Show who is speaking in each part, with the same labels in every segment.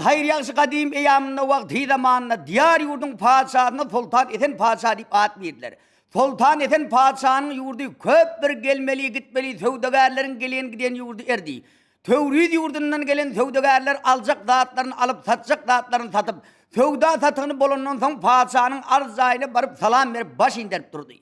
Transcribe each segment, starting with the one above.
Speaker 1: Hayriyası kadim eyamına vakti zamanına diyar yurdun padişahına sultan eten padişah deyip ad verdiler. Sultan eten padişahının yurdu köp bir gelmeli gitmeli sevdagarların gelen giden yurdu erdi. Tevrid yurdundan gelen sevdagarlar alacak zatlarını alıp satacak zatlarını satıp sevda satığını bulundan son padişahının arzayına barıp salam verip baş indirip durdu.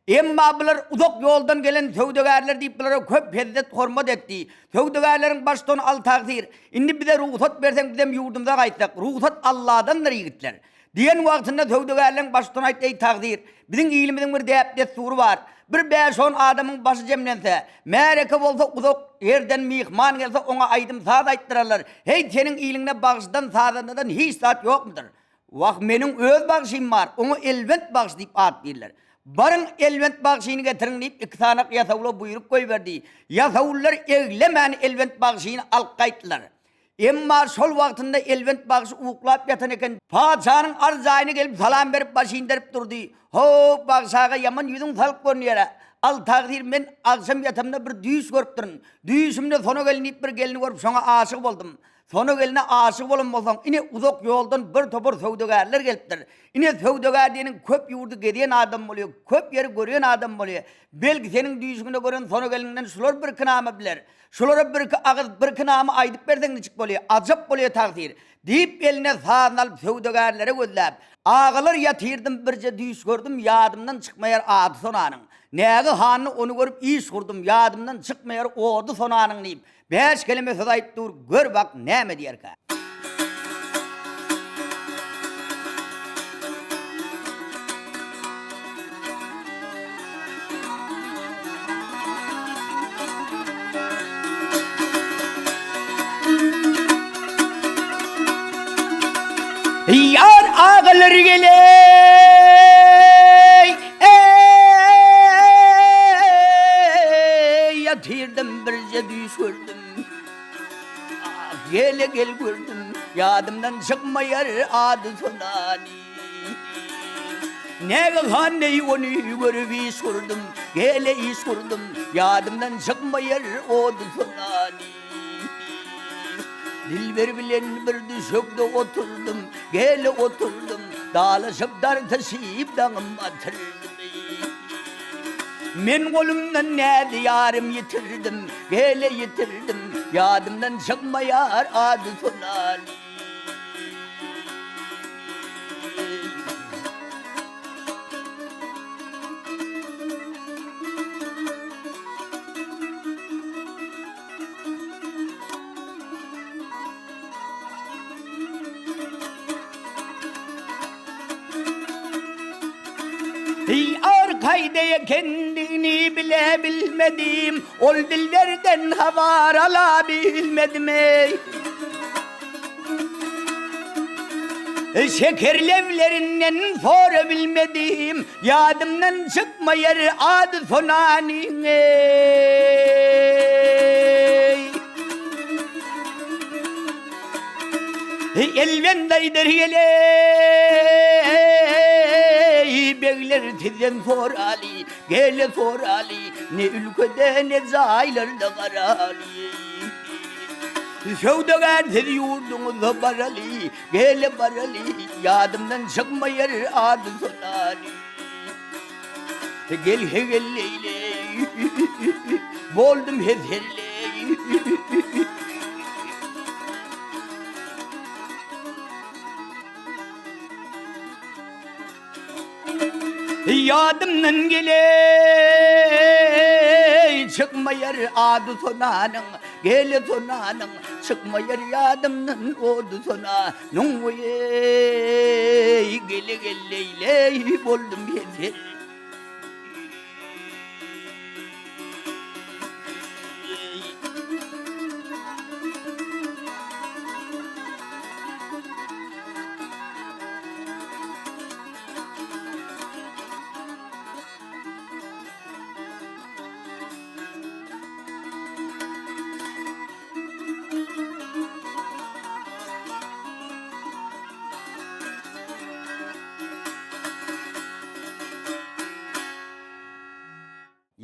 Speaker 1: Emma bular uzak yoldan gelen sevdagarlar deyip bulara köp hezdet hormat etti. Sevdagarların baştan al takdir. Indi bize ruhsat versen bizim yurdumuza kayıtsak. Ruhsat Allah'dandır yigitler. Diyen vaktinde sevdagarların baştan ayttığı takdir. Bizim ilimizin bir desturu var. Bir 5-10 adamın başı cemlense, mereke olsa uzak yerden mihman gelse ona aydım sağda ayttırarlar. Hey senin iyiline bağıştan sağdan hiç saat yok mudur? Vak benim öz bağışım var. Onu elbet bağış deyip ad verirler. Barın elbet bağışını getirin deyip iki tane yasavula buyruk koyverdi. Yasavullar eglemen elbet bağışını alkayttılar. Emma sol vaktinde elbet bağışı uğuklap yatan eken padişahın arzayını gelip salam verip başı indirip durdu. Ho bağışağa yaman yüzün salk görünüyor. Al takdir ben akşam yatamda bir düğüş görüp durun. Düğüşümde sonu gelinip bir gelini görüp sonra aşık oldum. Sonu geline aşık olsam yine uzak yoldan bir topur sevdagarlar geliptir. Yine sevdagar diyenin köp yurdu gidiyen adam oluyor. Köp yeri görüyen adam oluyor. Belki senin düğüşünde gören sonu gelinden şular bir kınama bilir. Şulara bir ağız bir kınama aydıp berden çık oluyor. Acap oluyor takdir. Deyip eline sağdan alıp sevdagarlara gözlep. Ağalar yatırdım birce düğüş gördüm yadımdan çıkmayar adı sonanın. Nege hanını onu görüp iş kurdum yadımdan çıkmayar oğdu sonanın deyip. 5 kelime söz ayıp dur gör bak ne mi diyer ki. Yar ağalar gele yatırdım birce düş gördüm. Gele gel gördüm yadımdan çıkmayar adı sonani. Ne hanneyi onu görüp iş kurdum. Gele iş kurdum yadımdan çıkmayar adı sonani. Dilber bilen bir düşükte oturdum. Gele oturdum dağlaşıp dar taşıyıp dağım batırdım. Men kolumdan ne diyarım yitirdim. Gele yitirdim yadımdan çıkmayar adı sonani. Arkayda kendini bile bilmedim. Ol dillerden havar alabilmedim ey. Şekerlevlerinden sorabilmedim. Yadımdan çıkmayar adı sonanin ey. Elvendaydır Beyler sizden sorali, gele sorali, ne ülkede ne zaylarda karali. Sevdagar siz yurdunuzda barali, gele barali, yadımdan çıkmayar adı sonali. Gel hegelleyle, boldum hezelle. Yadımdan gele çıkmayar adı sonanın. Gele sonanın çıkmayar yadımdan odu sonanın. Gele geleyle boldum yeter.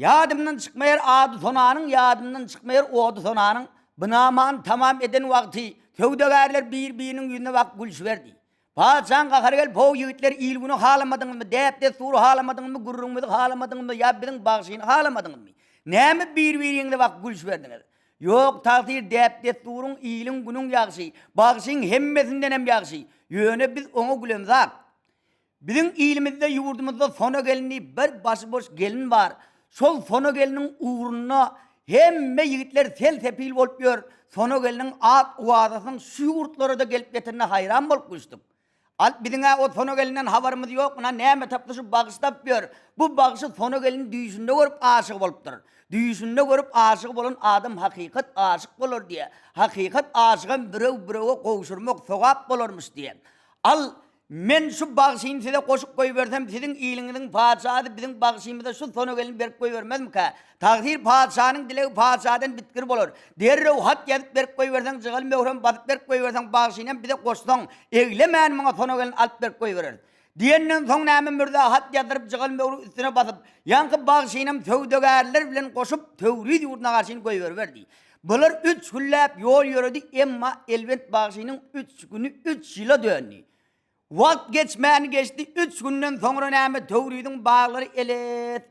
Speaker 1: Yadımdan çıkmayar adı sonanın, yadımdan çıkmayar oğdu sonanın. Bınaman tamam eden vakti, tövdegarlar birbirinin yüzüne vak gülüş verdi. Padişahın kakar gel, po yiğitler il günü halamadın mı, deyip suru halamadın mı, gurrun halamadın mı, ya bilin bağışını halamadın mı? Ne mi birbirine vak gülüş verdiniz? Yok takdir deyip surun ilin günün yakşı, bağışın hemmesinden hem yakşı. Yöne biz onu gülümzak. Bizim ilimizde, yurdumuzda sona gelini bir başıboş gelin var. Sol sona gelinin uğruna hemme yiğitler sel tepil oluyor. Sona gelinin at uadasının şu yurtlara da gelip getirine hayran bolup kuştuk. Bizim o sona gelinden haberimiz yok. Neyme taplaşıp bağıştap diyor. Bu bağışı sona gelinin düğüşünde görüp aşık olup durur. Düğüşünde görüp aşık olan adam hakikat aşık olur diye. Hakikat aşığın birey kovuşurmak sevap olurmuş diye. Men şu bağışını size koşup koyuversem sizin iyiliğinizin padişahı bizim bağışımıza şu sonu gelin berip koyuvermez mi ka? Takdir padişahının dileği padişahdan bitkir olur. Derrev hat yazıp berip koyuversen, cıgal mevrum batıp berip koyuversen bağışıyla bize koşsan, eylemeyen bana sonu gelin alıp berip koyuverir. Diyenin son näme mürde hat yazıp cıgal mevrum üstüne basıp, yankı bağışıyla tövdegarlar bilen koşup tövrid yurduna karşını koyuverdi. Bunlar 3 güllep yol yürüdü emma elbet bağışının 3 günü 3 yıla döndü. Vakt geçmeyen geçti, 3 günden sonra näme tövridin bağları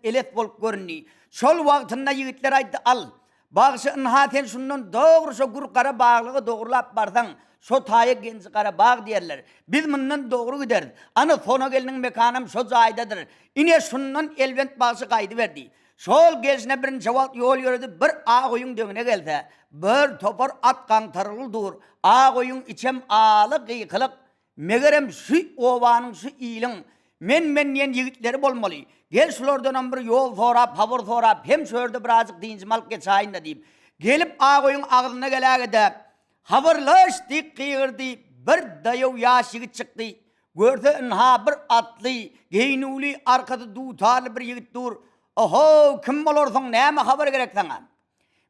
Speaker 1: elet bolup görünü. Şol vaktında yiğitler aydı al. Bağışı ınhaten şundan doğru şu gurkara bağlığı doğrulap barsan, şu taya genci kara bağ diyerler. Biz bundan doğru gideriz. Ana sona gelinin mekanım şu zaydadır. İne şundan elbent bağışı kaydı verdi. Şol geçine birin cevap yol yürüdü, bir ağ koyun döngüne gelse, bir topar at kantarılı dur, ağ koyun içem ağlı kıykılık. Megerem şu ovanın şu iyilin men yen yiğitleri bolmalı. Gel şulardan bir yol sorap, havur sorap, hem şöyle birazcık deyince malk geçayın da deyip. Gelip ağoyun ağzına gelagede havurlaş dik kıyırdı, bir dayav yaş yiğit çıktı. Görse inha bir atlı, geynuli arkada dutarlı bir yiğit dur. Oho kim olursun näme haber gerek sana?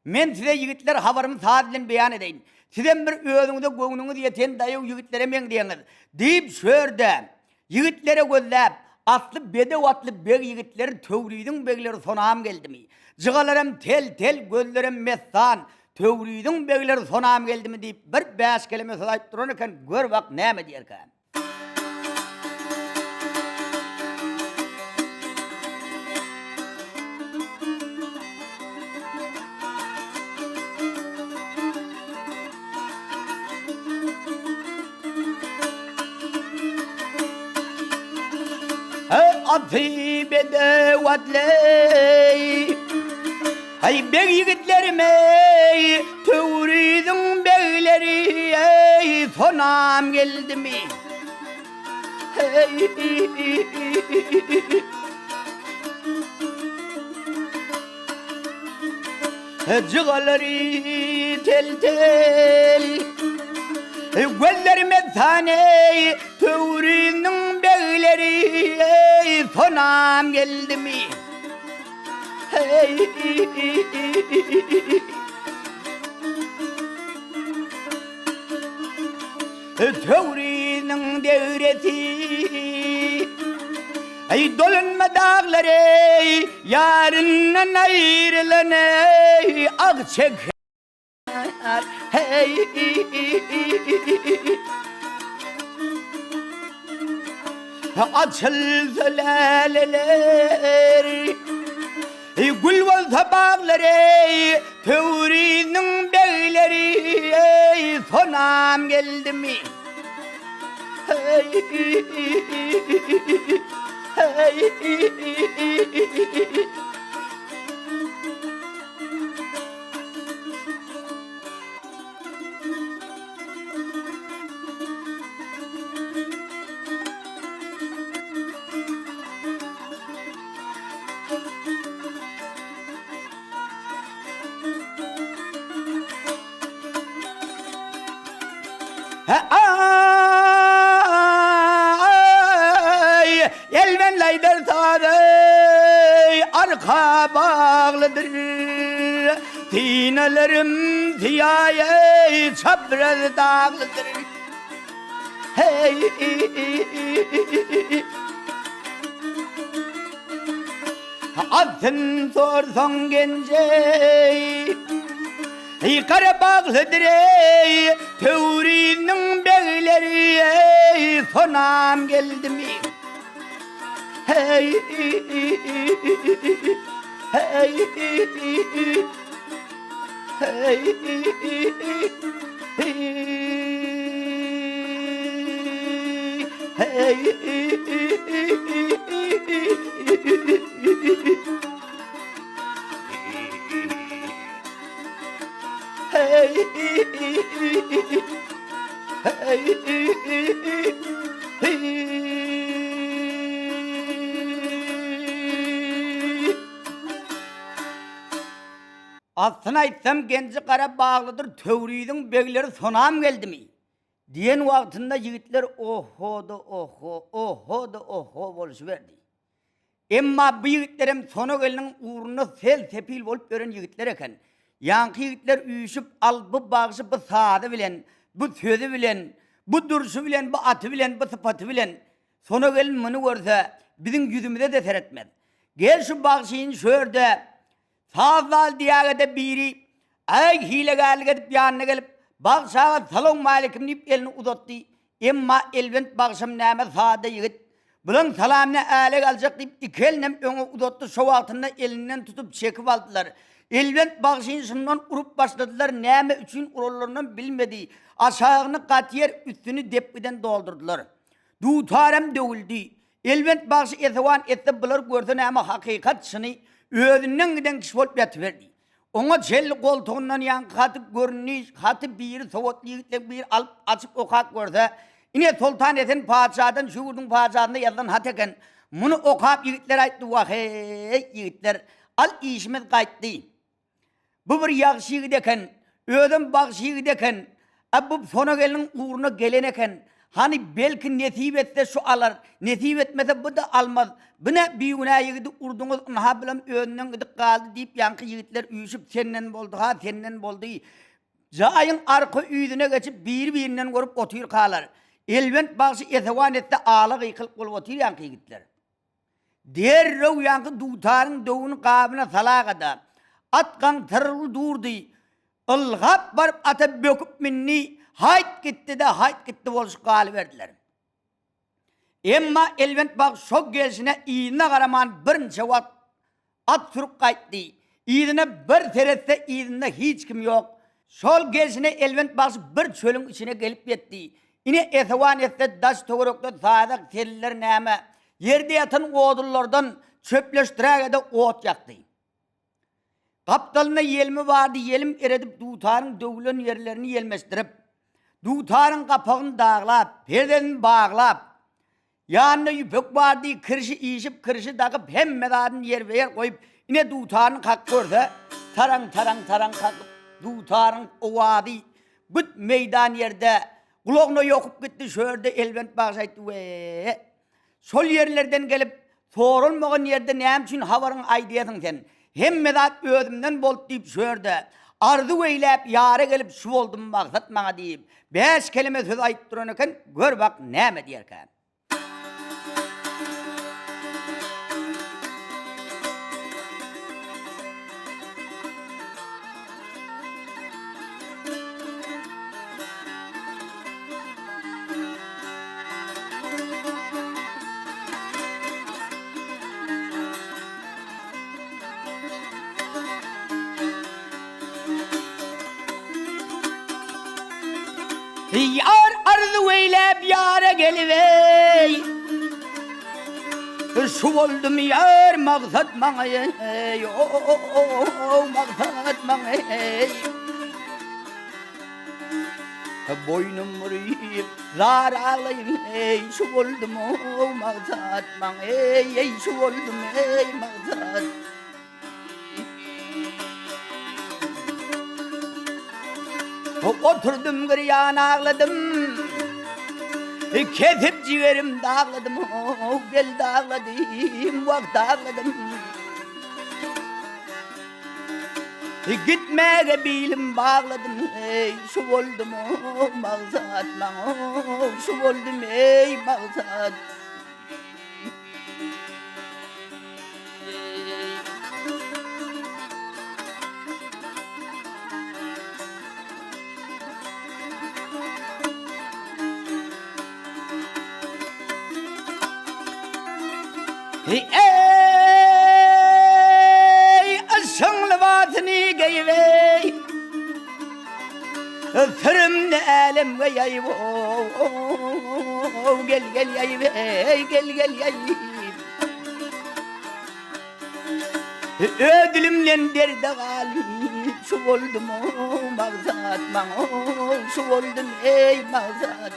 Speaker 1: Men size yiğitler haberimi sadece beyan edeyim. Sizden bir özünüzde göğününüz yeten dayav yiğitlere men diyeniz. Deyip şöyle yiğitlere gözlep atlı bedev atlı beg yiğitleri tövridin begleri sonam geldi mi? Cıgalarım tel gözlerim messan tövridin begleri sonam geldi mi deyip bir 5 kelime sayıp dururken gör bak näme diyerken. Atı bedevatley hay beg yiğitlerime tövridin beyleri ey sonam geldi mi? Hey. Cıgaları tel gözlerime tane tövridin beyleri ey sonam geldi mi? Hey. Tövridin devreti ey dolanma dağları yarından ayrılan ey ak çek. Hey. Açıldı laleler gül olsa bağları tövridin beyleri ey sonam geldi mi? Hey. Hey. Ay elven layder taday arka bağlıdır tinelerim ziyayey çabrel dağlıdır. Hey. Atın sorsan gencey Karabağlıdır ey Tevrinin beyleri ey Sonam geldi mi Hey Hey Aslına aytsam genci kara bağlıdır, tövrüydün beyleri sonam geldi mi? Diyen vaktinde yiğitler oho da oho, oho da oho boluşuverdi. Emma bu yiğitlerim sonu gelinin uğruna sel sepil olup gören yiğitler eken. Yankı yiğitler üyüşüp al bu bağışı bu saadı bilen, bu sözü bilen, bu duruşu bilen, bu atı bilen, bu sıfatı bilen. Sonu gelin bunu görse bizim yüzümüze de seyretmez. Gel şu bağışın şöyle sağzal diyagede biri ay hilegal gedip yanına gelip bağışağa salon malikim deyip elini uzattı. Emma elbent bağışım nâme sağda yigit. Bunun salamına âle alacak deyip iki elinem öne uzattı. Şu altında elinden tutup çekip aldılar. Elbent bağışın şundan urup başladılar. Nâme üçün urollarından bilmedi. Aşağını katiyer üstünü depkiden doldurdular. Dutarem dövüldü. Elbent bağışı etevan ette bular gördü nâme hakikat şını. Ödünden giden kişi olup yatıverdi. Ona çel koltuğundan yan katıp görünüş, katıp bir soğutlu bir alıp açıp okak gördü. Yine sultan eten padişahdan, şuurdun padişahında yazılan hateken, bunu okap yiğitler ayttı. Vahey yiğitler, al işimiz kayıttı. Bu bir yakşı yiğideken, ödüm bakşı yiğideken, bu sona gelin uğruna geleneken, hani belki nesip etse şu alır, nesip etmese bu da almaz. Bu ne bir günah yiğidi urdunuz, ha bilem önünden gidip kaldı deyip yankı yiğitler üyüşüp senden boldu, ha senden boldu. Cayın arka üyüdüne geçip birinden görüp otur kalır. Elbent bakşı etevan etse ağla yıkılıp olup otur yankı yiğitler. Derrev yankı dutarın doğunun kabına salakada. Atkan tırıl durdu. Ilgap barıp ata böküp minni. Hayt gitti de hayt gitti boluşup kalıverdiler. Emma elbent bak şok gelsine iyine karaman birinci vat at sürüp kayttı. İyine bir teretse iyine hiç kim yok. Şol gelsine elbent bak bir çölün içine gelip yetti. Yine etevan etse daş toğrukta sadak teller neme. Yerde yatan oğullardan çöpleştirege de ot yaktı. Kaptalına yelmi vardı, yelim eredip dutarın dövülen yerlerini yelmeştirip, dutarın kapağını dağlap, perdenin bağlap, yanına yüpek vardı, kırışı iyişip, kırışı takıp, hem medadın yer ve yer koyup, yine dutarın kalk gördü, tarang kalkıp, dutarın ovadı, büt meydan yerde, kulağına yokup gitti, şöyle elbent bağışaydı ve sol yerlerden gelip, sorulmağın yerde neyim için havarın aydiyatın sen, hem medat ödümden bolt deyip şöyle, arzu eylep yara gelip şu oldum maksat bana deyip, 5 kelime söz ayıp duranıken, gör bak neyme diyerken. Yar arzu eylep yara gelivey. Şu oldum yar maksat bana ey. Maksat bana ey. Boynum vurayım, zar ağlayayım ey. Şu oldum maksat bana ey. Şu oldum ey maksat. Oturdum gıryan ağladım, kesip ciğerim dağladım, bel dağladım, vak dağladım. Gitmeye bilim bağladım, ey şu oldum maksat bana, şu oldum ey maksat. Ey aşınlı vatını geyvey Fırımda elimge yayıv Gel gel yayıvey gel gel yayıv Ödülümden derde galip Şu oldum mağzat Şu oldum ey mağzat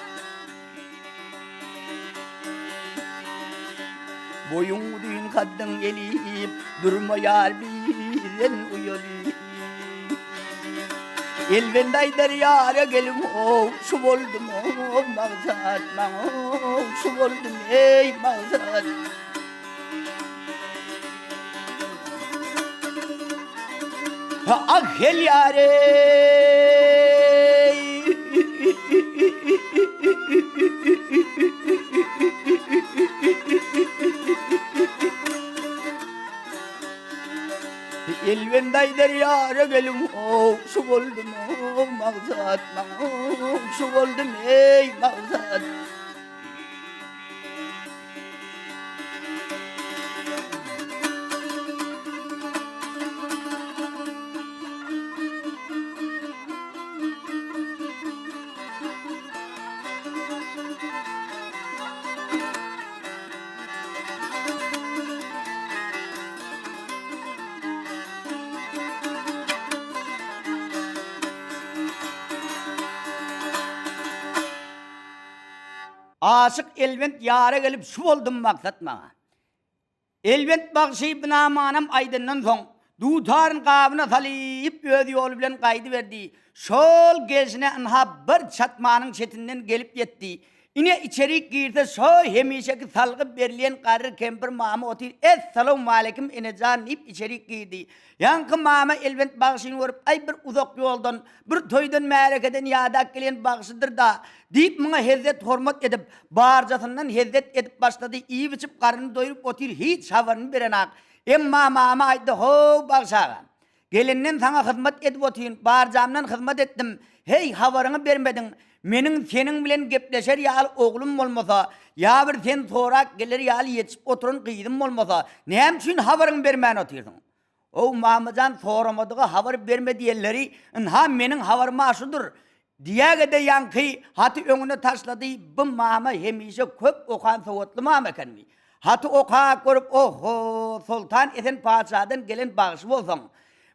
Speaker 1: Boyun düğün kadın gelip Durma yar bilen uyuyor Elbendey deryara gelim Şu oldum mağzat Şu oldum ey mağzat Ah gel yare Elbendey deryara gelim Şu oldum mağzat Şu oldum ey mağzat Aşık elbent yara gelip şu oldum maksat bana. Elbent bakşı binamanam aydından son. Dutarın kabına talip ödü yol bilen kaydı verdi. Şol gezine anha bir çatmanın çetinden gelip yetti. İne içeri girdi so hemişeki salgı berliyen karır kempir mama otir. Esselamu aleyküm inecan ip içeri girdi. Yankı mama elbent bakşını vurup ay bir uzak yoldan bir toydan merekeden yadak gelen bakşıdır da deyip bana hezzet hormat edip bağırcasından hezzet edip başladı. İyi biçip karnını doyurup otir hiç havarını berenak. Emma mama aydı ho bakşağa. Gelinden sana hizmet edip oturun. Bağırcamdan hizmet ettim. Hey havarını vermedin. Menin senin bilen gepleşer yal oğlum olmasa, ya bir sen sorak gelir yal yetişip oturun kıydım olmasa, ne için havarını vermeyen otursun? O Mahmudcan soramadığı havar verme diyenleri, ha menin havarım aşıdır. Diye de yankı hatı önüne taşladı, bu mama hemişe köp okan soğutlu mama kenmi. Hatı oka korup oho sultan esen padişahdan gelen bağışı olsan.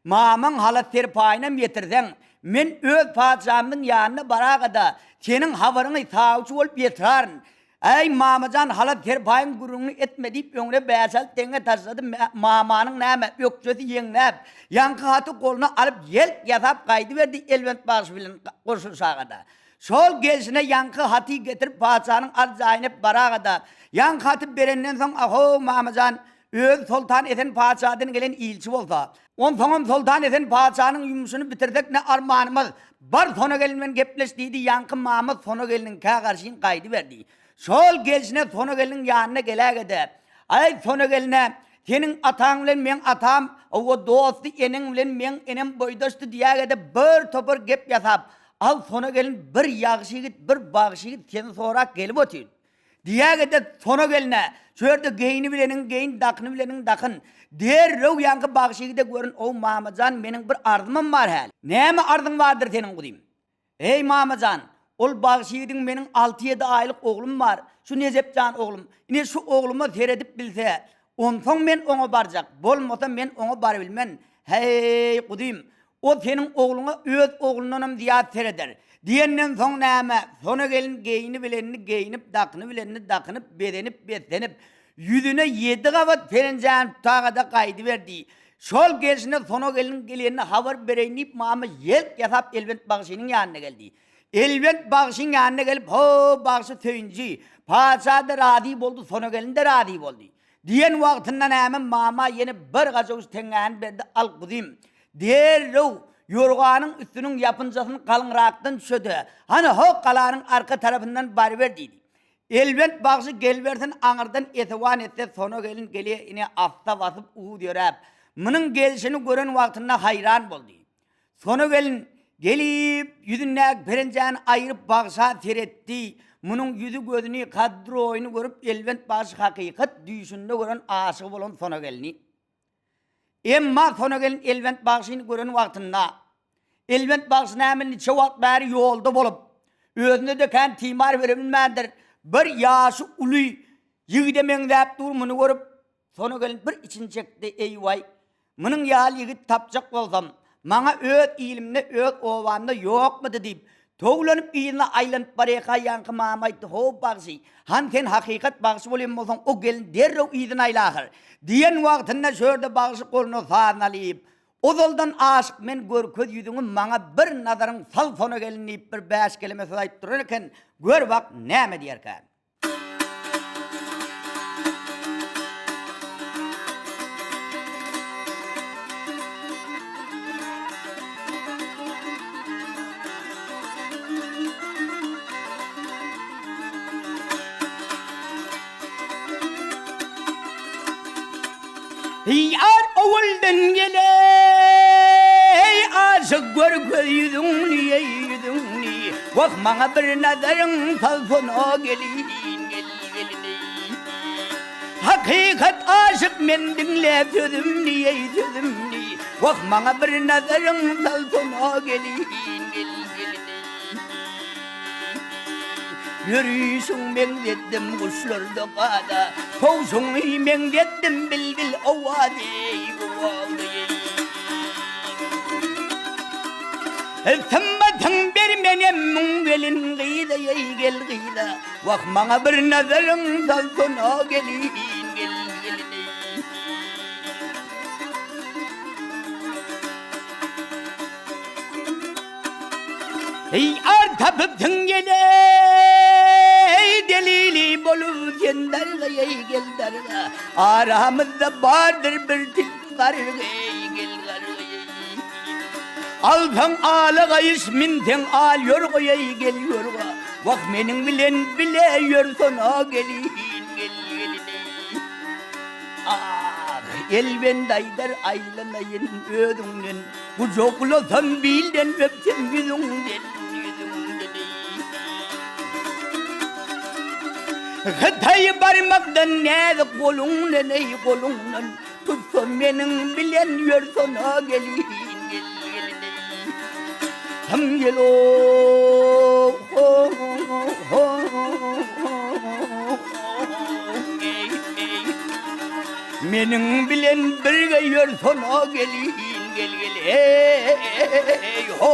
Speaker 1: Mamın halat terpayına yetirsen, men öz padişahımın yanına barakada senin havarını sağucu olup yetirarın. Ey mamacan halat terpayın gurunu etmedip önüne beysel tenge taşladı mamanın neme öksüsü yengnep. Yankı hatı koluna alıp yelp yasap kaydı verdi elbent bağışı bilen kurşun sağada. Sol gelsine yankı hatı getirip padişahının arzayını barakada. Yankı hatı berenden son aho mamacan öz sultan esen padişahdan gelen ilçi olsa. Ondan sultan esen padişahının yumuşunu bitirdik ne armağanımız. Bar sona gelinmen gepleştiydi yankı Mahmud sona gelinin karşıyın kaydı verdi. Sol gelsine sona gelinin yanına gelagede. Ay sona geline senin atan bilen men atam o dostu enin bilen men enem boydaştı diyagede bir topur gep yasap. Al sona gelin bir yağışı git bir bağışı git seni sorak gelip otur. Diyagede sona geline şöyle geyini bilenin geyin dakını bilenin dakın. Der rov yankı bağışı gide görün o Mahmudcan benim bir ardımım var hal. Neme ardın vardır senin kudayım? Ey Mahmudcan ol bağışı gidin benim 6-7 aylık oğlum var. Şu Necipcan oğlum. Yine şu oğlumu seyredip bilse ondan men ona baracak. Bolmasa men ona bar bilmen. Hey kudayım. O senin oğluna öz oğlundan ziyad seyreder. Diyenden son neme, sona gelin geyini bilenini geyinip, dakını bilenini dakınıp, bedenip, beslenip, yüzüne 7 kavat ferencan tağada kaydı verdi. Şol gelsine sona gelin gelenini havar bereynip mama yelk yasap elbent bağışının yanına geldi. Elbent bağışının yanına gelip, ho bağışı töyünci, padişah da radip oldu, sona gelin de radip oldu. Diyen vaktinden hemen mama yeni bir gazavuz tengayan verdi al kudayım. Derrow yorganın üstünün yapıncasını kalınraktan düşödü. Hani ho kalanın arka tarafından bari verdiydi. Elbent bağışı gelversen anırdan etevan etse sona gelin geliye yine afta basıp uğu diyor hep. Bunun gelişini gören vaktinde hayran oldu. Sona gelin gelip yüzünden perenceğini ayırıp bağışa seyretti. Munun yüzü gözünü kadro oyunu görüp Elbent başı hakikat düýüşünde gören aşık bolan sona gelni. Emma sona gelin Elbent başyny gören wagtynda Elbent başyny näme neçe wagt bäri ýolda bolup özüne de kan timar berebilmädir. Bir ýaşy uly ýigide meňdäp durmuny görüp sona gelin bir için çekdi eýway. Munun ýaly ýigit tapjak bolsam, maňa öz ilimde öz owamda ýokmydy diýip toglanyp ýylyna aýlanyp barýaka ýanky mama aýtdy, "Hop bagşy, han sen hakykat bagşy bolýan bolsaň, o gelin derrew ýylyna aýlagyr." diýen wagtynda şöýrde bagşy goluny sarna alyp, "Ozaldan aşyk men görköz ýüzüňi maňa bir nazaryň sal sona gelin" diýip bir bäş kelime söz aýtyp durar eken, gör bak näme diýerken. Yar oğuldan geley aşık görköz yüzüňni Vak maňa bir nazaryň salsana gelin Hakikat aşık men dinläp sözümni Vak maňa bir nazaryň salsana gelin Yürüyüşün meňdetdim kuşlarda qada Kovşuňy meňdetdim bilbil owady Eltemmedin bermenem müňgelin gyýda gel gyýda Wak maňa bir nazaryň salsana gelin Ey artapyp tüňgele delili bolup senderge ey gel derga aramyzda bardyr bir til gargy gel gargy Alsaň alaga isminten al ýörge ey gel ýörge Wak meniň bilen bile ýörsana gelin Elbent aýdar aýlanaýyn özüňden Bu jokulasan bilden öpsen yüzüňden Hatay barmakdan näde goluňdan ey goluňdan Tutsan meniň bilen ýörsana gelin Ham yelo Meniň bilen birge ýörsana gelin gel hey ho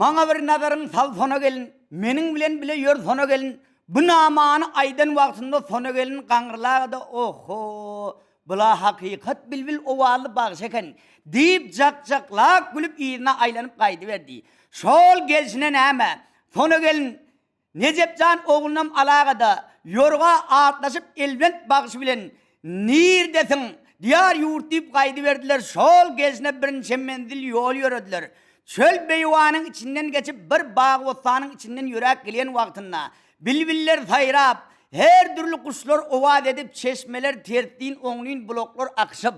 Speaker 1: Maňa bir nazaryň sal sona gelin, meniň bilen bile ýör sona gelin. Bu namany aýdan wagtynda sona gelin gaňrlagda oho, bula hakykat bilbil owaly bagş eken diýip jak-jaklap gülüp ýyna aýlanyp gaýdy berdi. Şol gelşine näme? Sona gelin Necepjan oğlunam alagada ýorga atlaşyp Elbent bagşy bilen nir desiň diýar ýurt diýip gaýdy berdiler. Şol gelşine birinçe mendil ýol ýörediler. Çöl beýwanyň içinden geçip bir bagy otanyň içinden ýörek gelýän wagtynda bilbiller saýrap, her türlü kuşlar owad edip çeşmeler tertdiň oňlyn bloklar akşyp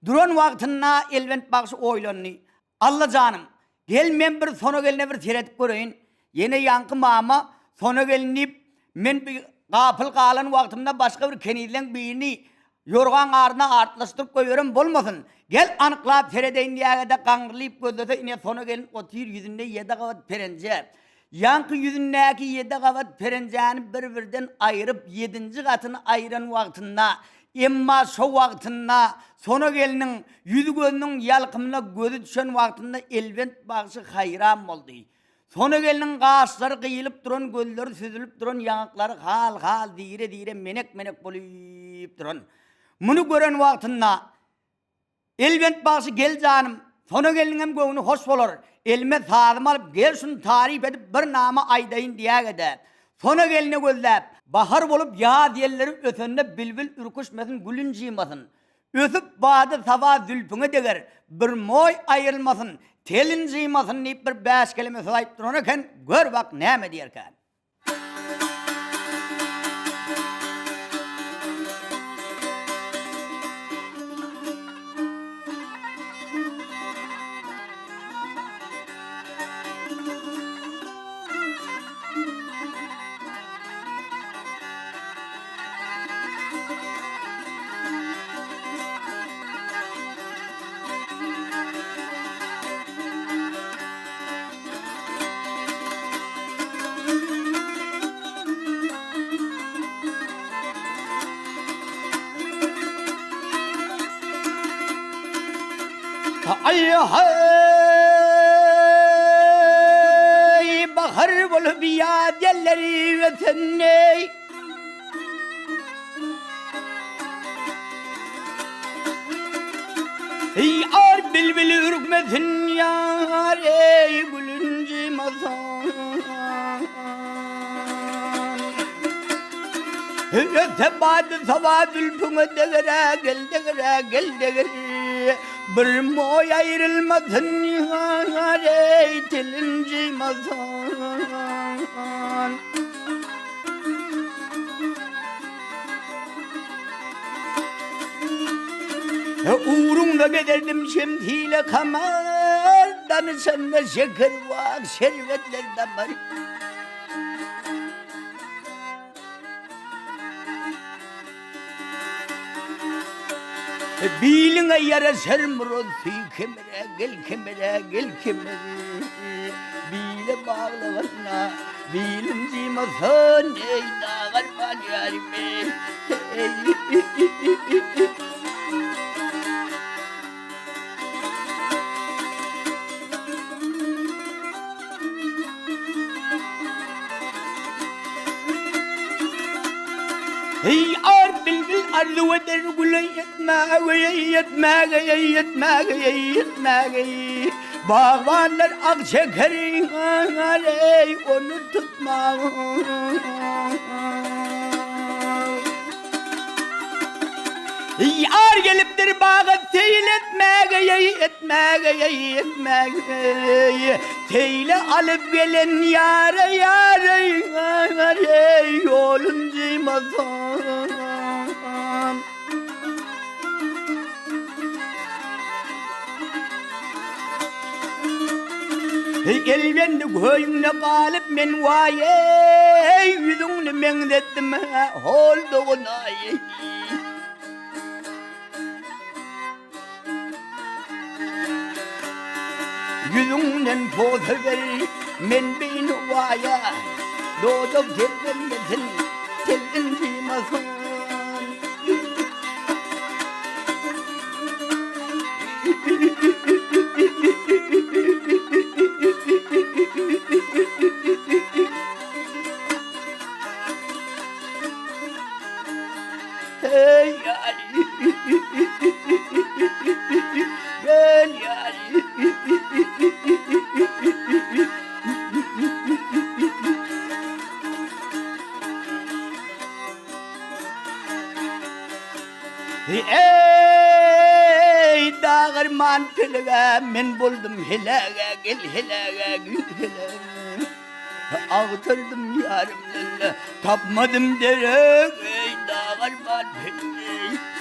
Speaker 1: duran wagtynda Elbent bagşy oýlandy. Allah janym, gel men bir sona geline bir teretip göreýin. Ýene ýanky mama sona gelinip men bir gapyl galan wagtymda başga bir keniden birini yorgan arna artlaştırıp koyuyorum bolmasın. Gel anıklap teredeyin diýägede gaňrylyp gözlese ine sona gelin otyr yüzünde 7 gavat perence. Yankı yüzündäki 7 gavat perenjäni bir-birden aýryp 7-nji gatyny aýran wagtynda emma şo wagtynda sona geliniň yüzü gözüniň ýalkymyna gözü düşen wagtynda Elbent bagşy haýran boldy. Sona geliniň gaşlary gyýylyp duran, gözleri süzülüp duran, ýanaklary hal dire menek bolyp duran. Muny gören wagtynda Elbent bagşy gel janym, sona geliniň göňüni hoş bolar. Elime sazym alyp gel şunu tarif edip bir nama aýdaýyn diýägede. Sona geline gözläp, bahar bolup ýaz ýelleri ötende bilbil ürküşmesin, gülün jymasyn. Ösüp bady saba zülpüňe deger, bir moy aýrylmasyn. telin zıymasın deyip bir 5 kelime sayıp dururken gör bak näme diyerken. Ay hay bahar bulup yad yerleri veteney ey ar bilbil ürkmetin yar ey gülünci mazan Tebad savadül püngü degere gel degere bir moy ayrılmasın yar ey tilinci mazan Uğrunda giderdim şemsiyle kamar danışanda şeker var şerbetler de var Biline yara sermroz kemere gel kemere Bile bağlavarna bilim zimasın ey dağar bal yarime Hey ar bilbil ardu ve der gülü yetmege Bağvanlar ak şekerin ey onu tutma Yar geliptir bağa teyil etmege Teyle alıp gelen yare yolun cimazan Elbende köyünde kalıp men vaye yüzünü mengdettim holduğuna Yüzünden poz ver men beni vaya Doğdum tellenmesin tellin zimasın Hey yari gel yari Ey dağır mantılığa men buldum hilaga gel hilaga Ağtırdım yarımla tapmadım derek ey dağır mantılığa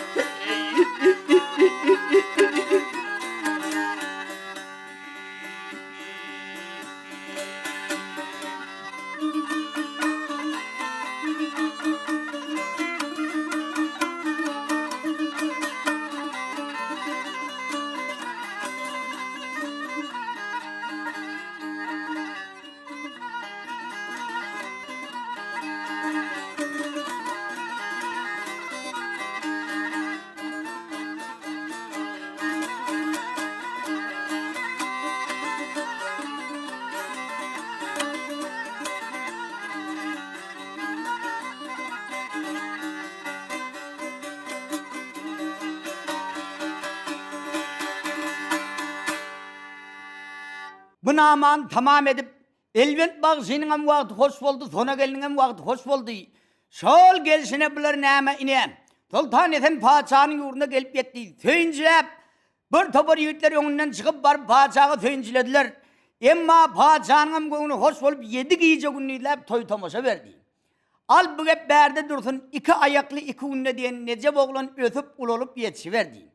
Speaker 1: Bu naman tamam edip elbet bak senin hem vakti hoş oldu sona gelin hem vakti hoş oldu. Şol gelsine bular näme inen. Sultan eten padişahın yurduna gelip yetti. Söyüncep Bir topar yiğitler önünden çıkıp barıp paçağı töyüncülediler. Emma paçanın göğünü hoş olup 7 giyece günlüyle toy tomoşa verdi. Al bu hep berde dursun 2 ayaklı 2 ünlü diyen Necep oğlan ötüp ulolup yetişiverdi.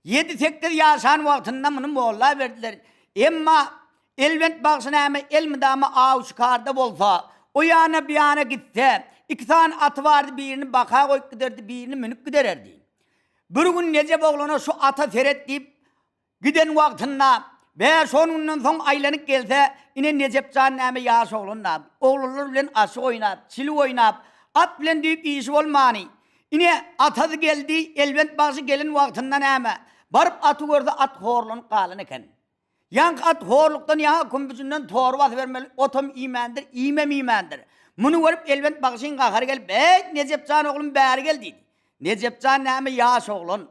Speaker 1: 7 tektir yaşan vaktinden bunu moğullar verdiler. Emma elvent baksana ama el midamı avuç karda bolsa o yana bir yana gitti. 2 tane atı vardı birini baka koyup giderdi birini münüp gidererdi. Bir gün Necep oğluna şu ata feret deyip giden vaktinde ve sonundan son aylanıp gelse yine Necep Can'ın ama yaş oğlunla oğlunlar bilen aşı oynap, çili oynap at bilen deyip işi olmani. Yine atı geldi elvent baksı gelin vaktinden ama barıp atı gördü at horlanıp kalın eken. Yank at horluktan ya kumbücünden torbat vermeli otom imandır, imem imandır. Bunu varıp elvent bakışın kakar gelip Necep Can oğlum beri geldi. Necep Can ama yaş oğlun.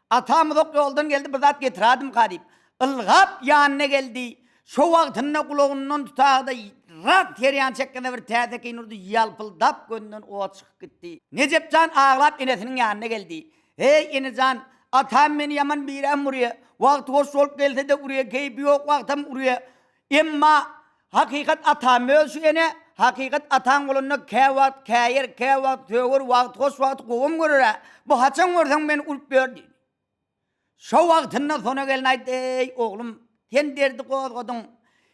Speaker 1: Atam da yoldan geldi bir zat getiradım kadip. Ilgap yanına geldi. Şu vaktinde kulağından tutağda rat yeriyan çekkene bir tezeke inurdu yalpıldap gönlünden o çıkıp gitti. Necep Can ağlap inesinin yanına geldi. Hey Enecan atam beni yaman bir em buraya. Vakti hoş olup gelse de buraya keyfi yok vaktim buraya. Emma hakikat atam ölsü ene. Hakikat atan kolunda kevat, kayır, kevat, tövür, vakti hoş vakti kovum görür. Bu haçan görsen beni ulup verdi. Şu vaktinden sonra gelin aydı ey oğlum sen derdi kodun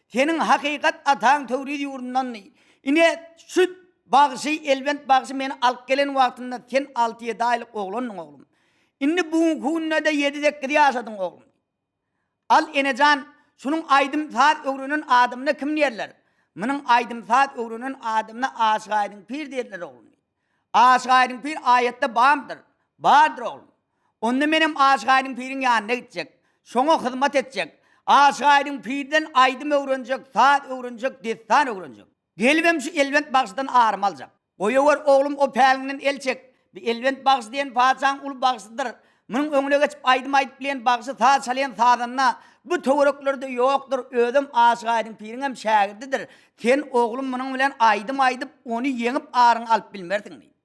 Speaker 1: senin hakikat atan tevhid yurdundan yine süt bağısı elbent bağısı beni alıp gelen vaktinde sen 6-7 aylık oğlunun oğlum inni bu kunne de 7 dakika yaşadın oğlum al Enecan şunun aydım saat öğrünün adımına kim yerler bunun aydım saat öğrünün adımına Aşık Aydın Pir derler oğlum Aşık Aydın Pir ayette bağımdır bağırdır oğlum. Onda benim Aşık Aydın Pir'in yanına gidecek. Şuna hizmet edecek. Aşık Aydın Pir'den aydım öğrenecek, saat öğrenecek, destan öğrenecek. Gelmem şu elvent bağıştan ağrım alacak. Oya var oğlum o pelinden el çek. Bir elvent bağışı diyen padişahın ulu bağışıdır. Bunun önüne geçip aydım aydıp bilen bağışı saat çalayan saatına bu tövürüklerde yoktur. Ödüm Aşık Aydın Pir'in hem şagirdidir. Sen oğlum bunun bilen aydım aydıp onu yenip ağrını alıp bilmerdin.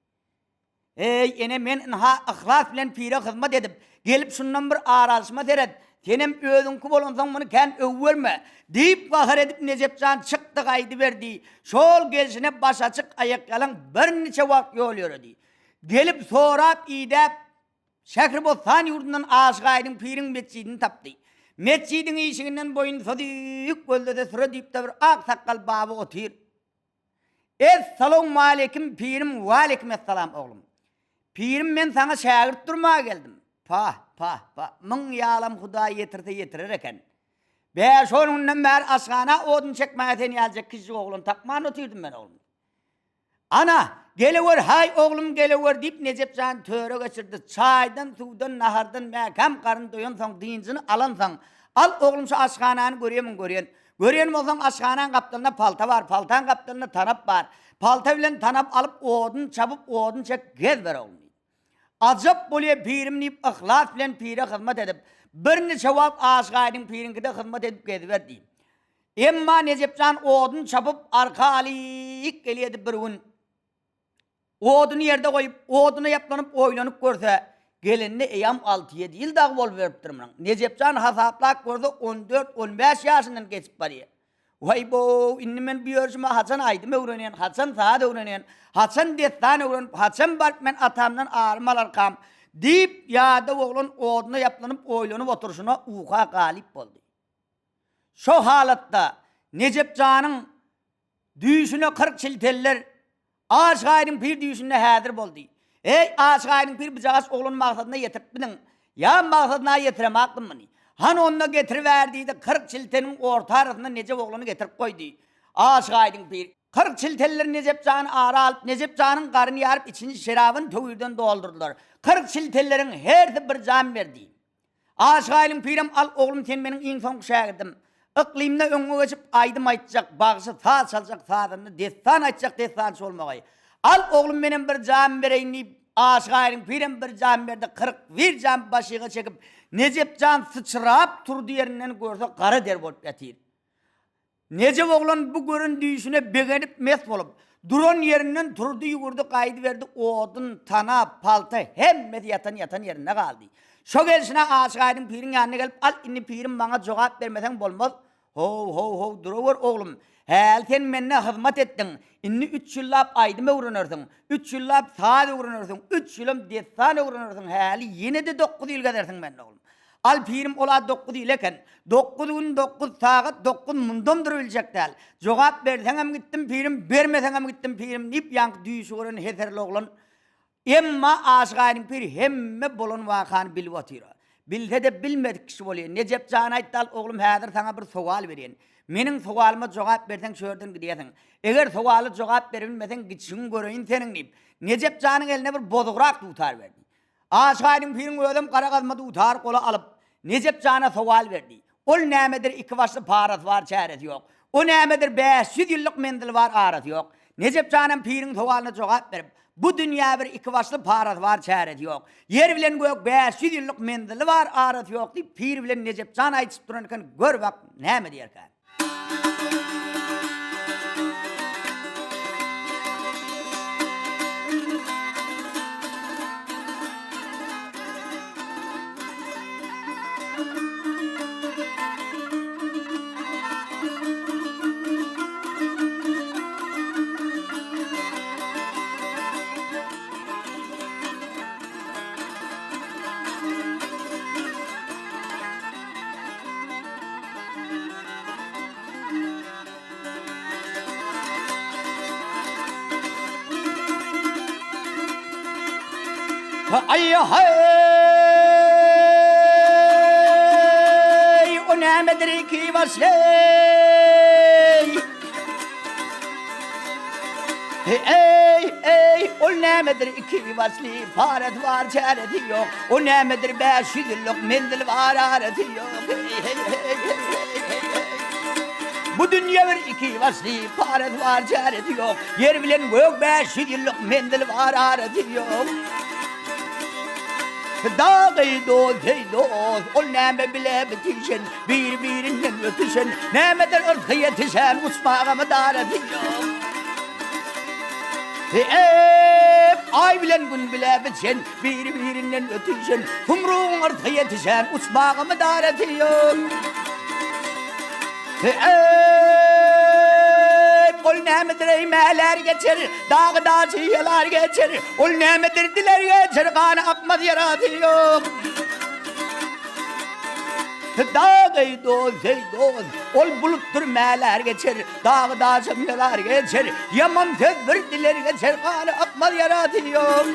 Speaker 1: Ey ene men ahlas bilen pire hizmet edip gelip şundan bir aralışma deret. Senem ödünkü bolonsan bunu ken övverme. Deyip kahır edip Necep Can çıktı kaydı verdi. Şol gelişine baş açık ayak yalan bir neçe vakt yol yürüdü. Gelip sorap idep Şekribostan yurdundan Aşık Aydın Pir'in mescidini taptı. Mescidin işiğinden boyun sodyuk gölde de sıra deyip de bir ak sakkal babı otur. Esselamu aleyküm Pirim ve aleykümselam oğlum. Pirim ben sana şagirt durmaya geldim. Pah. Mın yalam Huda yetirir eken. Be sonundan beri aşkana odun çekmeye seni yazacak kişi oğlum. Takmağını oturdum ben oğlum. Ana geliver hay oğlum geliver deyip Necep Can töre geçirdi. Çaydan, sudan, nahardan mekam karın doyan son dincini alansan. Al oğlum şu aşkananı görüyorsun. Görüyorsun olsan aşkananın kaptanında palta var. Paltanın kaptanında tanap var. Palta bilen tanap alıp odun çabıp odun çek gez ver oğlum. Acap bolaya pirim deyip ihlas bilen pire hizmet edip bir neçe vakt Aşık Aydın Pir'inki de hizmet edip gediverdi. Emma Necep Can odun çabıp arka alik geliyedi bir gün. Odunu yerde koyup odunu yaplanıp oylanıp görse gelinli eyam 6-7 yıl daha bol verip durmanın. Necep Can hasaplak gördü 14-15 yaşından geçip bariye. Vay bo inni men bir örüşüme Hasan Aydın öğreniyen, Hasan Saad öğreniyen, Hasan destan öğrenip, Hasan bark men atamdan ağrımalar kam. Deyip yada oğlun odunu yaplanıp oylanıp oturuşuna uğa galip oldu. Şu halatta Necep Can'ın düğüşüne 40 çilteller Aşık Aydın Pir düğüşüne hazır oldu. Ey Aşık Aydın Pir bıcağız oğlun maksadına yetirip bidin. Ya maksadına yetiremektın mı? Han onunla getiriverdiydi 40 çiltenin orta arasında Necep oğlunu getirip koydu. Aşık Aydın Pir. 40 çilteller Necep Can'ı ağrı alıp Necep Can'ın karnı yarıp içini şerabın tövürden doldurdular. 40 çiltellerin her bir can verdi. Aşık Aydın Pir'im al oğlum sen benim en son şagidim. İklimde önüne geçip aydım aytacak, bağısı sağ çalacak sağdığında, destan aytacak, destansı olmağayı. Al oğlum benim bir can vereyim deyip, Aşık Aydın Pir'im bir can verdi, 41 can başıga çekip, Necep Can sıçrap turdu yerinden görse, karı der bolup yatir. Necep oğlan bu göründüğüsüne beğenip mest olup, duran yerinden turdu yugurdu, kaydı verdi, odun, tana, palta, hem yatan yerine kaldı. Şo gelsine Aşık pirin yanına gelip al inni pirim bana cevap vermesen bolmaz. Ho duruver oğlum. Hel sen menne hizmet ettin. Inni 3 yıllap aydıma uğranırsın. 3 yıllap saate uğranırsın. 3 yılım desane uğranırsın. Heli yine de 9 yıl gidersin menne oğlum. Al pirim ola 9 yıl eken. 9 gün 9 saat 9 mundumdur ölecek del. Cevap versen gittim pirim, vermesen gittim pirim. Nip yank düyüsü uğran heterli oğlan. Emma Aşık pir hemme bolon vakan bilvatira. Bilse de bilmedik kişi oluyor. Necep Can Aytal oğlum hadir sana bir sual vereyim. Menin sualıma cevap versen şördün gidiyorsun. Eğer sualı cevap verilmesen gitsin göreyim senin deyip. Necep Can'ın eline bir bozuğrak tutar verdi. Aşık pirin ödüm kara kazma tutar kola alıp Necep Can'a sual verdi. Ol nemedir 2 başlı parat var çaresi yok. O nemedir 500 yıllık mendil var arat yok. Necep Can'ın pirin sualına cevap verip bu dünya bir 2 başlı parat var çaresi yok. Yer bilen gök 500 yıllık mendili var arat yok deyip pir bilen Necep Can aytıp duranken gör bak neme diyerken. Ay hay o nemedir ki vasey ey o nemedir iki vasli paret var çareti yok o nemedir 500 yıllık mendil var areti yok bu dünya bir 2 vasli paret var çareti yok yer bilen gök 500 yıllık mendil var areti yok Dağıy doz, hey doz, ol neme bile bitişen, birbirinden ötüşen, nemeden ırkı yetişen, uçmağa mı daret yok. Ay bilen gün bile bitişen, birbirinden ötüşen, kumruğun ırkı yetişen, uçmağa mı daret yok. Ol nemedir eymeler geçer, dağda çiğler geçer, ol nemedir diler geçer, kanı akmaz yaratıyor. Dağda doz, hey doz, ol buluttur meler geçer, dağda çiğler geçer, yaman tedbir diler geçer, kanı akmaz yaratıyor.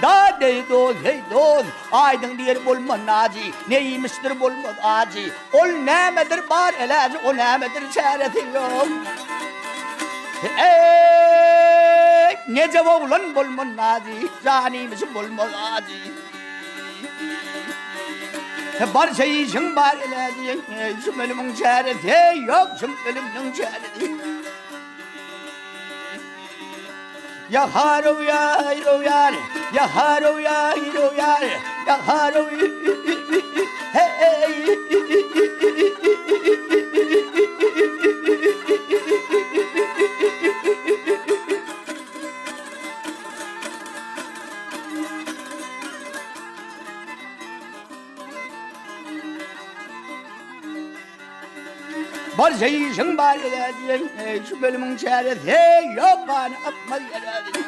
Speaker 1: Da dey doz hey doz aydın diyer bolma naci neymiştir bolmaz acı ol nemedir bar elacı o nemedir çareti yok ne cevap ulan bolma naci caniymiş bolmaz acı bar şeyişin bar elacı şu ölümün çareti yok şu ölümün çareti Ya haro ya hiro yar ya haro ya hiro yar ya haro hey Bar şeyişin bar elacı şu bölümün çaresi yok bana akmaz yaradı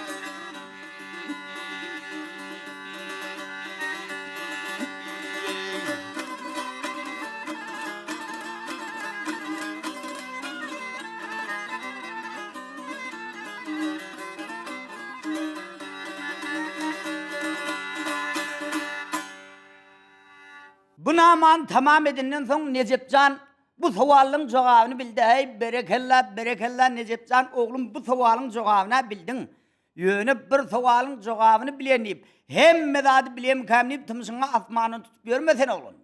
Speaker 1: Bu naman tamam edinden son Necip Can bu sualın cevabını bildi. Hey berekellah Necip Can oğlum bu sualın cevabını bildin. Yönüp bir sualın cevabını bilenip hem medadı bileyim kamnip tımsına asmanı tutup görmesen oğlum.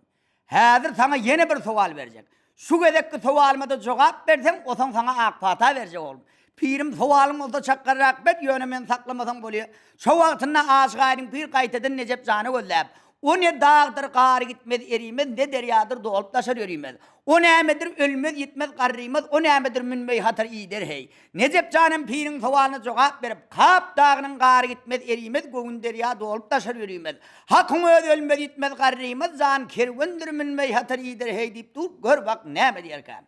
Speaker 1: Hazır sana yeni bir sual verecek. Şu gedeki sualıma da cevap versen o sana akpata verecek oğlum. Pirim sualım olsa çakkarrak bet yönemen saklamasan boluyor. Şu vaktinde Aşık pir kaytedin Necip Can'ı göllep. O ne dağdır kar gitmez erimez, ne deryadır dolup taşar erimez. O nemedir ölmez yitmez karrimez, o nemedir münmey hatar iyidir hey. Necep canım pirin tavanı cevap verip, kap dağının kar gitmez erimez, göğün derya dolup taşar erimez. Hakkın ölmez yitmez karrimez, zan kervendir münmey hatar iyidir hey deyip dur, gör bak neme diyerken.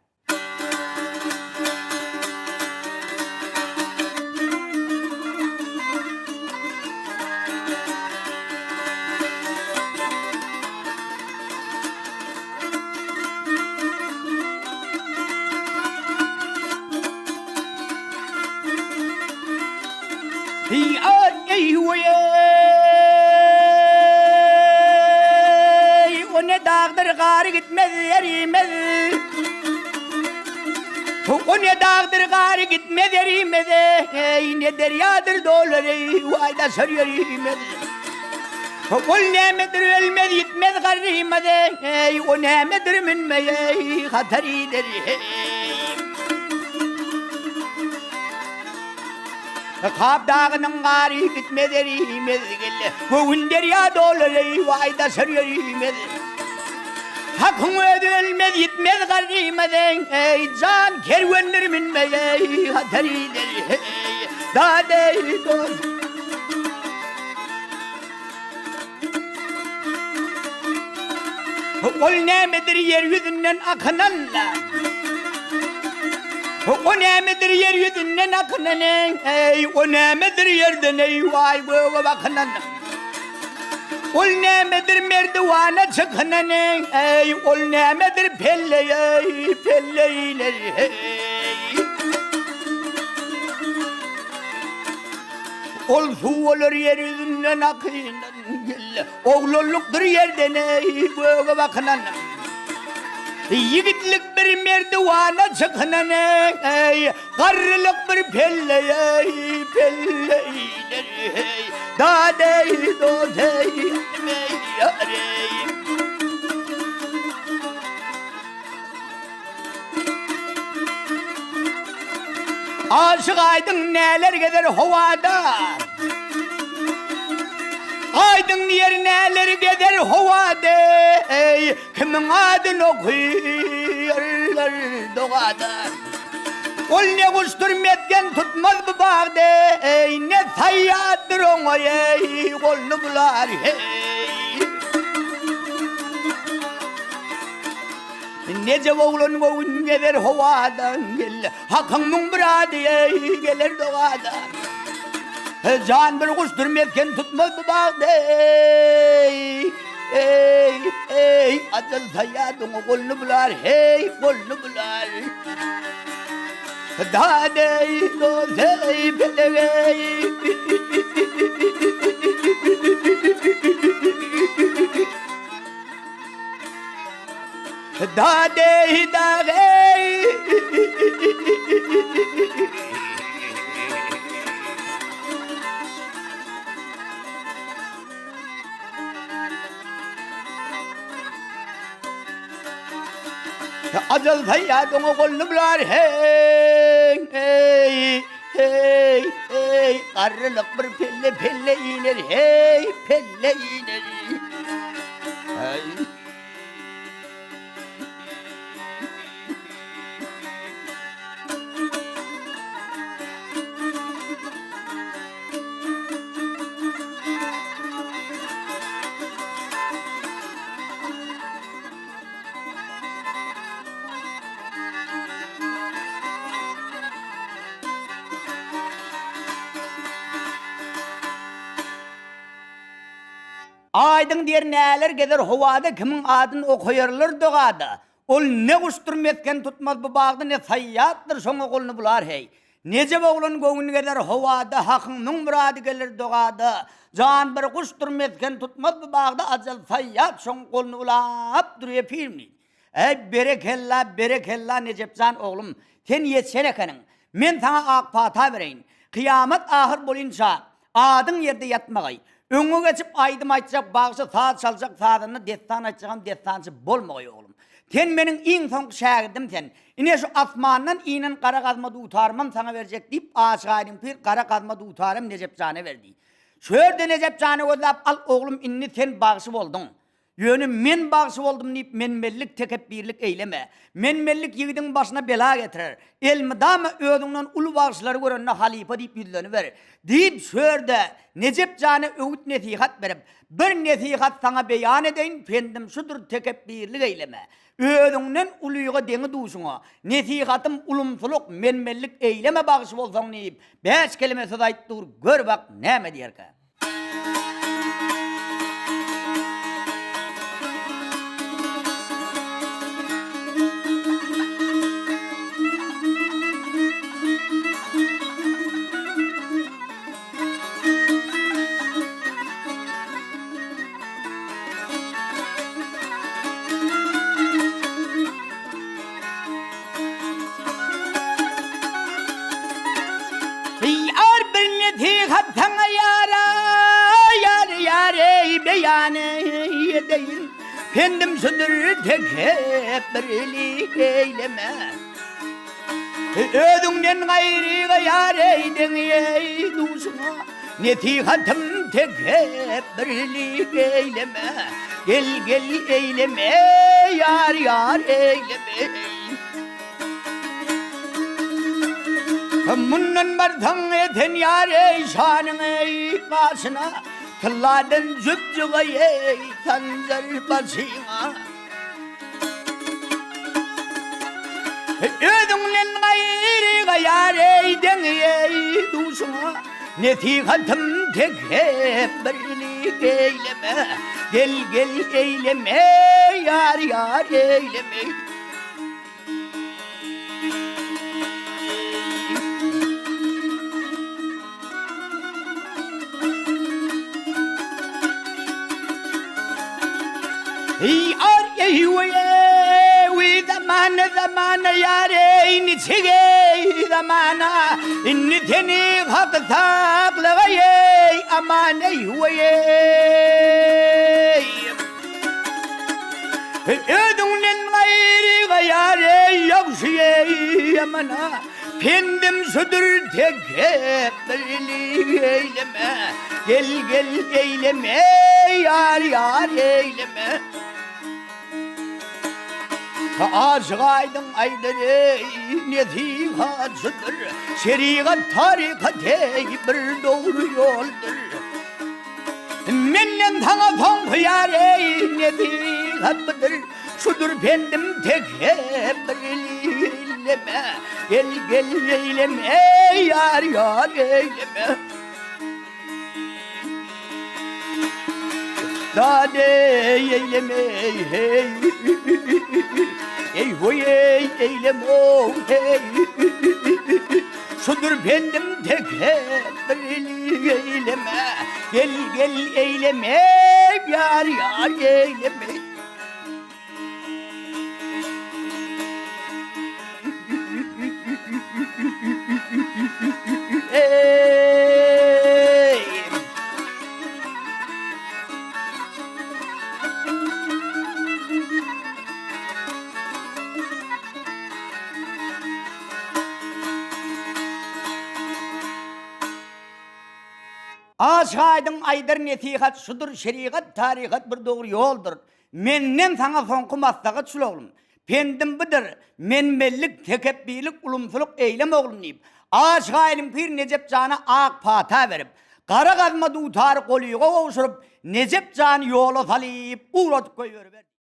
Speaker 1: O ne dağdır kar gitmez erimez. O ne dağdır kar gitmez erimez. Ne deryadır dolar vay da sarıyor erimez. O nemedir ölmez gitmez karrimez. O nemedir münmeye hataridir. Kap dağının kari gitmez erimez gelle. Göğün derya dolar vay da sarıyor erimez. Hakkın ölmez gitmez karrimez. Can kervenler minmeye hataridir. Dade doz. Ol nemedir yeryüzünden akınanla. O nemedir yeryüzünden akınan o nemedir yerden vay bu bakınan. O nemedir merdivana çıkınan o nemedir pelleyler ol su olur yeryüzünden akınan oğlulluktur yerden bu bakınan. Yigitlik bir merdivana çıkınan karlılık bir pelleyler dade dozey aşık aydın neler gezer havada. Aydın yer neler gezer havada. Kimin adını okuyarlar doğada. Ol ne kuşturmetken tutmaz bu bağda. Ne sayyadır ona kolunu bular. Nece oğlun oğun gelir havadan gel. Hakkın mumbradı gelir doğadan. Can bir kuşturmetken tutmaz bu bağda. Acıl sayyadın kolunu bular, kolunu bular. Dade dozey pelevey. Dade dade. Acıl sayyadın kolunu bular karlılık bir pelle iner pelle iner. Aydın diyer neler gezer havada kimin adını okuyarlar doğada. Ol ne kuşturmetken tutmaz bu bağda ne sayyattır şoňa kolunu bular hey. Nece oğlun göğünü gezer havada hakkının muradı gelir doğada. Can bir kuşturmetken tutmaz bu bağda acıl sayyat şoň kolunu ulap duruyor pirmi. Berekella Necepcan oğlum sen yetsene kanın. Men sana akpata vereyin. Kıyamet ahir bolinca adın yerde yatmagay. Öňe geçip aydım aytjak bagşy saat çaljak saatını destan açacağım destancı bolmagay oğlum. Sen meniň iň soňky şagirdim sen. Ine şu asmandan inen kara kazma utarmam sana verecek deyip aşaýdym bir kara kazma utarım Necepcan'a verdi. Şöyle Necep Canı odlap al oğlum inni sen bağışı oldun. Yönüm men bağışı oldum deyip menmellik tekebbirlik eyleme. Menmellik yiğidin başına bela getirir. Elmidama ödünden ulu bağışları görünne halife deyip yüzlerini verir. Deyip şöyle Necep Canı öğüt nesihat verip bir nesihat sana beyan edeyim fendim şudur tekebbirlik eyleme. Ödünden uluyuğa deni duşuna. Nesihatım ulumsuluk menmellik eyleme bağışı olsan deyip 5 kelimesi dayıp dur gör bak neme diyer ki. Sana yara yar beyanı edeyim. Kendim söndürür tekebbirlik eyleme. Ödünden gayrı yar eydin ey duşuna. Netihatım tekebbirlik eyleme. Gel eyleme yar eyleme. Mundan bardan eten yare şanın ey başına. Kılladın zübcüğü ey tanzır başına. Ödünlen gayrı yare den ey duşuna. Netihatım tekebbirlik eyleme. Gel eyleme yar eyleme. Ey zamana yare ni çige zamana inni teni hak saklay aman ey ödünden gayrı yare yavşiye amana kendim südür tekebbirlik eyleme gel eyleme yar eyleme. Aşık aydın aydırı nesihatsıdır. Şeriat tarikat bir doğru yoldur. Menden sana son hıyar nesihat mıdır? Şudur bendim tekebbirlik eyleme. Gel eyleme yar eyleme. Dade eyleme hey. Ey hoy eyleme o hey. Şudur bendim tekebbirlik eyleme. Gel eyleme yar eyleme. Aşık aydın aydır nesihat şudur şeriat tarikat bir doğru yoldur. Menden sana son kumastağı çül oğlum. Pendim bidir menmellik tekebbirlik ulumsuluk eylem oğlum deyip. Aşık aydın bir Necep Can'a ak pata verip. Kara kazma dutarı koluyuğa ovuşurup Necep Can'ı yola salayıp uğradık koyuyor.